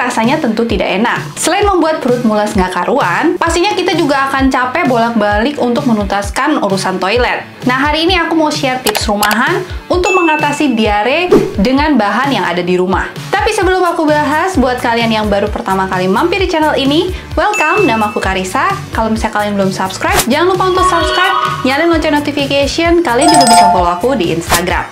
rasanya tentu tidak enak. Selain membuat perut mules nggak karuan, pastinya kita juga akan capek bolak-balik untuk menuntaskan urusan toilet. Nah, hari ini aku mau share tips rumahan untuk mengatasi diare dengan bahan yang ada di rumah. Tapi sebelum aku bahas, buat kalian yang baru pertama kali mampir di channel ini, welcome, nama aku Karissa. Kalau misalnya kalian belum subscribe, jangan lupa untuk subscribe, nyalain lonceng notification, kalian juga bisa follow aku di Instagram.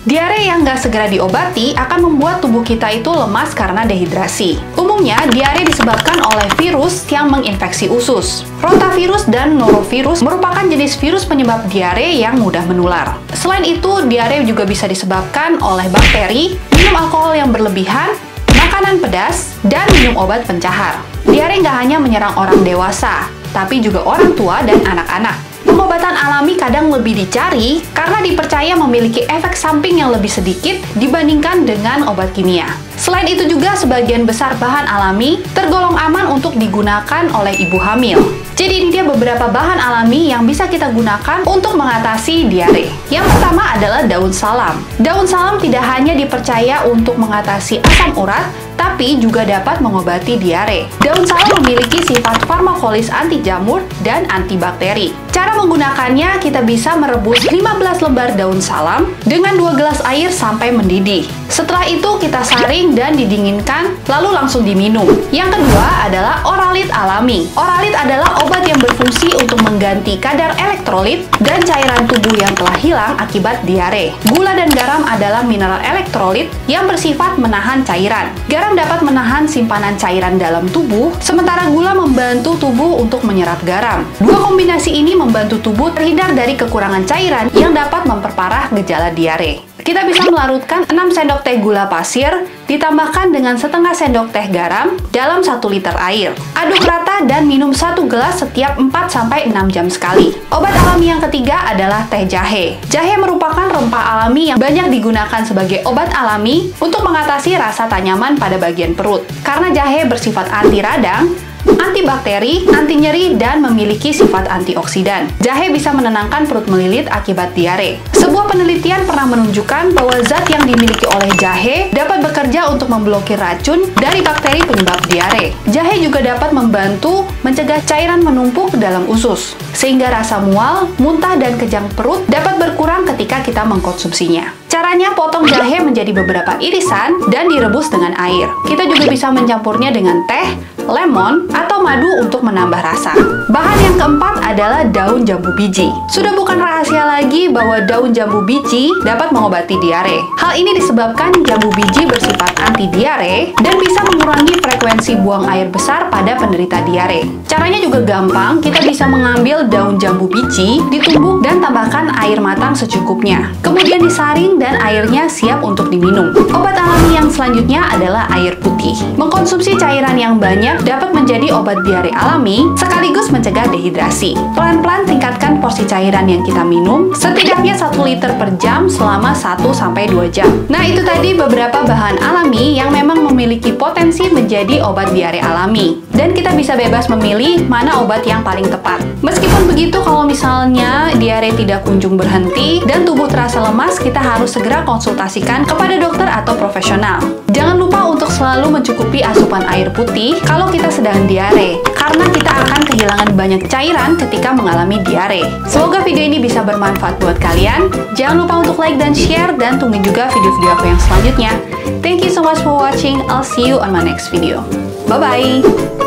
Diare yang nggak segera diobati akan membuat tubuh kita itu lemas karena dehidrasi. Umumnya, diare disebabkan oleh virus yang menginfeksi usus. Rotavirus dan norovirus merupakan jenis virus penyebab diare yang mudah menular. Selain itu, diare juga bisa disebabkan oleh bakteri, minum alkohol yang berlebihan, makanan pedas, dan minum obat pencahar. Diare nggak hanya menyerang orang dewasa, tapi juga orang tua dan anak-anak. Pengobatan alami kadang lebih dicari karena dipercaya memiliki efek samping yang lebih sedikit dibandingkan dengan obat kimia. Selain itu juga sebagian besar bahan alami tergolong aman untuk digunakan oleh ibu hamil. Jadi ini dia beberapa bahan alami yang bisa kita gunakan untuk mengatasi diare. Yang pertama adalah daun salam. Daun salam tidak hanya dipercaya untuk mengatasi asam urat, tapi juga dapat mengobati diare. Daun salam memiliki sifat farmakolis anti jamur dan antibakteri. Cara menggunakannya, kita bisa merebus 15 lembar daun salam dengan 2 gelas air sampai mendidih. Setelah itu kita saring dan didinginkan, lalu langsung diminum. Yang kedua adalah oralit alami. Oralit adalah obat yang berfungsi untuk mengganti kadar elektrolit dan cairan tubuh yang telah hilang akibat diare. Gula dan garam adalah mineral elektrolit yang bersifat menahan cairan. Garam dapat menahan simpanan cairan dalam tubuh, sementara gula membantu tubuh untuk menyerap garam. Dua kombinasi ini membantu tubuh terhindar dari kekurangan cairan yang dapat memperparah gejala diare. Kita bisa melarutkan 6 sendok teh gula pasir, ditambahkan dengan setengah sendok teh garam dalam 1 liter air. Aduk rata dan minum 1 gelas setiap 4-6 jam sekali. Obat alami yang ketiga adalah teh jahe. Jahe merupakan rempah alami yang banyak digunakan sebagai obat alami untuk mengatasi rasa tak nyaman pada bagian perut. Karena jahe bersifat anti radang, antibakteri, anti nyeri, dan memiliki sifat antioksidan. Jahe bisa menenangkan perut melilit akibat diare. Sebuah penelitian pernah menunjukkan bahwa zat yang dimiliki oleh jahe dapat bekerja untuk memblokir racun dari bakteri penyebab diare. Jahe juga dapat membantu mencegah cairan menumpuk dalam usus, sehingga rasa mual, muntah, dan kejang perut dapat berkurang ketika kita mengkonsumsinya. Caranya, potong jahe menjadi beberapa irisan dan direbus dengan air. Kita juga bisa mencampurnya dengan teh, lemon, atau madu untuk menambah rasa. Bahan yang keempat adalah daun jambu biji. Sudah bukan rahasia lagi bahwa daun jambu biji dapat mengobati diare. Hal ini disebabkan jambu biji bersifat anti diare dan bisa mengurangi frekuensi buang air besar pada penderita diare. Caranya juga gampang, kita bisa mengambil daun jambu biji, ditumbuk dan tambahkan air matang secukupnya. Kemudian disaring dan airnya siap untuk diminum. Obat alami yang selanjutnya adalah air putih. Mengkonsumsi cairan yang banyak dapat menjadi obat diare alami sekaligus mencegah dehidrasi. Pelan-pelan tingkatkan porsi cairan yang kita minum, setidaknya 1 liter per jam selama 1-2 jam. Nah, itu tadi beberapa bahan alami yang memang memiliki potensi menjadi obat diare alami. Dan kita bisa bebas memilih mana obat yang paling tepat. Meskipun begitu, kalau misalnya diare tidak kunjung berhenti dan tubuh terasa lemas, kita harus segera konsultasikan kepada dokter atau profesional. Jangan lupa untuk selalu mencukupi asupan air putih kalau kita sedang diare, karena kita akan kehilangan banyak cairan ketika mengalami diare. Semoga video ini bisa bermanfaat buat kalian. Jangan lupa untuk like dan share, dan tungguin juga video-video aku yang selanjutnya. Thank you so much for watching. I'll see you on my next video. Bye-bye!